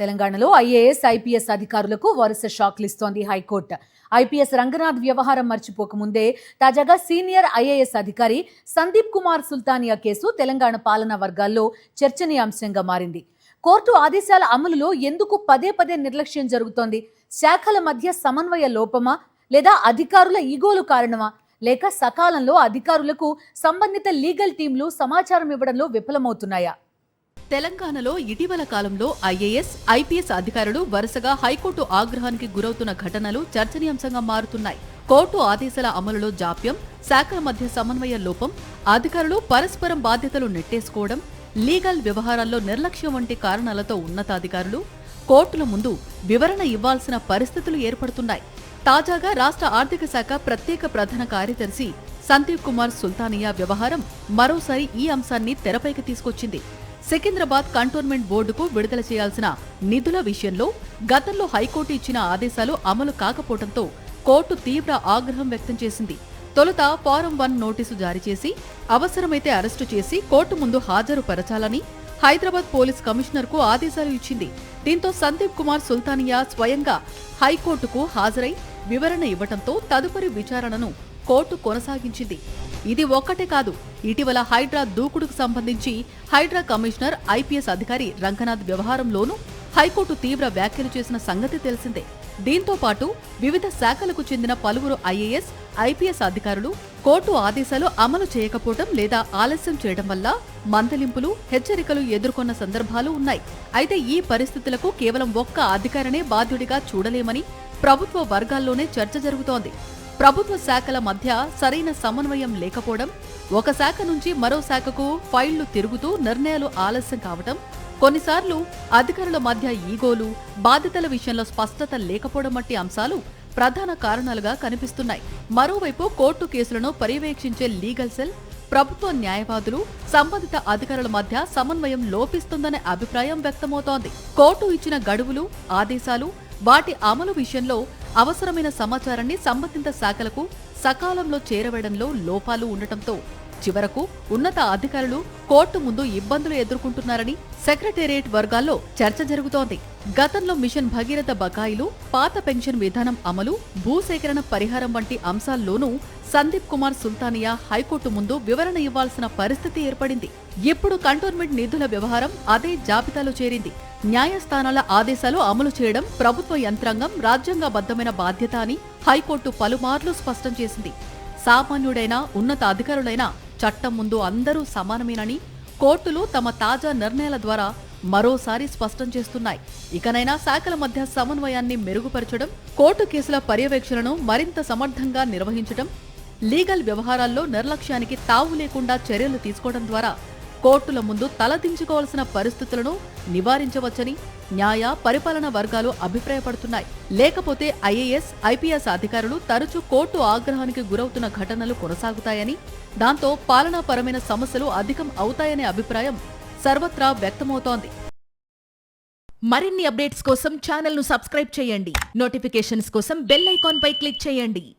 తెలంగాణలో IAS, IPS అధికారులకు వరుస షాక్లు ఇస్తోంది హైకోర్టు. ఐపీఎస్ రంగనాథ్ వ్యవహారం మర్చిపోకముందే తాజాగా సీనియర్ ఐఏఎస్ అధికారి సందీప్ కుమార్ సుల్తానియా కేసు తెలంగాణ పాలనా వర్గాల్లో చర్చనీయాంశంగా మారింది. కోర్టు ఆదేశాల అమలులో ఎందుకు పదే పదే నిర్లక్ష్యం జరుగుతోంది? శాఖల మధ్య సమన్వయ లోపమా, లేదా అధికారుల ఈగోలు కారణమా, లేక సకాలంలో అధికారులకు సంబంధిత లీగల్ టీంలు సమాచారం ఇవ్వడంలో విఫలమవుతున్నాయా? తెలంగాణలో ఇటీవల కాలంలో ఐఏఎస్, ఐపీఎస్ అధికారులు వరుసగా హైకోర్టు ఆగ్రహానికి గురవుతున్న ఘటనలు చర్చనీయాంశంగా మారుతున్నాయి. కోర్టు ఆదేశాల అమలులో జాప్యం, శాఖల మధ్య సమన్వయ లోపం, అధికారులు పరస్పరం బాధ్యతలు నెట్టేసుకోవడం, లీగల్ వ్యవహారాల్లో నిర్లక్ష్యం వంటి కారణాలతో ఉన్నతాధికారులు కోర్టుల ముందు వివరణ ఇవ్వాల్సిన పరిస్థితులు ఏర్పడుతున్నాయి. తాజాగా రాష్ట్ర ఆర్థిక శాఖ ప్రత్యేక ప్రధాన కార్యదర్శి సందీప్ కుమార్ సుల్తానియా వ్యవహారం మరోసారి ఈ అంశాన్ని తెరపైకి తీసుకొచ్చింది. సికింద్రాబాద్ కంటోన్మెంట్ బోర్డుకు విడుదల చేయాల్సిన నిధుల విషయంలో గతంలో హైకోర్టు ఇచ్చిన ఆదేశాలు అమలు కాకపోవడంతో కోర్టు తీవ్ర ఆగ్రహం వ్యక్తం చేసింది. తొలుత ఫారం 1 నోటీసు జారీ చేసి అవసరమైతే అరెస్టు చేసి కోర్టు ముందు హాజరుపరచాలని హైదరాబాద్ పోలీస్ కమిషనర్కు ఆదేశాలు ఇచ్చింది. దీంతో సందీప్ కుమార్ సుల్తానియా స్వయంగా హైకోర్టుకు హాజరై వివరణ ఇవ్వడంతో తదుపరి విచారణను కోర్టు కొనసాగించింది. ఇది ఒక్కటే కాదు, ఇటీవల హైడ్రా దూకుడుకు సంబంధించి హైడ్రా కమిషనర్, ఐపీఎస్ అధికారి రంగనాథ్ వ్యవహారంలోనూ హైకోర్టు తీవ్ర వ్యాఖ్యలు చేసిన సంగతి తెలిసిందే. దీంతో పాటు వివిధ శాఖలకు చెందిన పలువురు ఐఏఎస్, ఐపీఎస్ అధికారులు కోర్టు ఆదేశాలు అమలు చేయకపోవడం లేదా ఆలస్యం చేయడం వల్ల మందలింపులు, హెచ్చరికలు ఎదుర్కొన్న సందర్భాలు ఉన్నాయి. అయితే ఈ పరిస్థితులకు కేవలం ఒక్క అధికారినే బాధ్యుడిగా చూడలేమని ప్రభుత్వ వర్గాల్లోనే చర్చ జరుగుతోంది. ప్రభుత్వ శాఖల మధ్య సరైన సమన్వయం లేకపోవడం, ఒక శాఖ నుంచి మరో శాఖకు ఫైళ్లు తిరుగుతూ నిర్ణయాలు ఆలస్యం కావడం, కొన్నిసార్లు అధికారుల మధ్య ఈగోలు, బాధ్యతల విషయంలో స్పష్టత లేకపోవడం వంటి అంశాలు ప్రధాన కారణాలుగా కనిపిస్తున్నాయి. మరోవైపు కోర్టు కేసులను పర్యవేక్షించే లీగల్ సెల్, ప్రభుత్వ న్యాయవాదులు, సంబంధిత అధికారుల మధ్య సమన్వయం లోపిస్తుందనే అభిప్రాయం వ్యక్తమవుతోంది. కోర్టు ఇచ్చిన గడువులు, ఆదేశాలు, వాటి అమలు విషయంలో అవసరమైన సమాచారాన్ని సంబంధిత శాఖలకు సకాలంలో చేరవేయడంలో లోపాలు ఉండటంతో చివరకు ఉన్నత అధికారులు కోర్టు ముందు ఇబ్బందులు ఎదుర్కొంటున్నారని సెక్రటేరియట్ వర్గాల్లో చర్చ జరుగుతోంది. గతంలో మిషన్ భగీరథ బకాయిలు, పాత పెన్షన్ విధానం అమలు, భూసేకరణ పరిహారం వంటి అంశాల్లోనూ సందీప్ కుమార్ సుల్తానియా హైకోర్టు ముందు వివరణ ఇవ్వాల్సిన పరిస్థితి ఏర్పడింది. ఇప్పుడు కంటోన్మెంట్ నిధుల వ్యవహారం అదే జాబితాలో చేరింది. న్యాయస్థానాల ఆదేశాలు అమలు చేయడం ప్రభుత్వ యంత్రాంగం రాజ్యాంగబద్ధమైన బాధ్యత అని హైకోర్టు పలుమార్లు స్పష్టం చేసింది. సామాన్యుడైనా, ఉన్నత అధికారులైనా చట్టం ముందు అందరూ సమానమేనని కోర్టులు తమ తాజా నిర్ణయాల ద్వారా మరోసారి స్పష్టం చేస్తున్నాయి. ఇకనైనా శాఖల మధ్య సమన్వయాన్ని మెరుగుపరచడం, కోర్టు కేసుల పర్యవేక్షణను మరింత సమర్థంగా నిర్వహించడం, లీగల్ వ్యవహారాల్లో నిర్లక్ష్యానికి తావు లేకుండా చర్యలు తీసుకోవడం ద్వారా కోర్టుల ముందు తలదించుకోవాల్సిన పరిస్థితులను నివారించవచ్చని న్యాయ, పరిపాలన వర్గాలు అభిప్రాయపడుతున్నాయి. లేకపోతే ఐఏఎస్, ఐపీఎస్ అధికారులు తరచూ కోర్టు ఆగ్రహానికి గురవుతున్న ఘటనలు కొనసాగుతాయని, దాంతో పాలనాపరమైన సమస్యలు అధికం అవుతాయనే అభిప్రాయం సర్వత్రా వ్యక్తమవుతోంది. మరిన్ని అప్డేట్స్ కోసం ఛానల్ను సబ్స్క్రైబ్ చేయండి. నోటిఫికేషన్స్ కోసం బెల్ ఐకాన్ పై క్లిక్ చేయండి.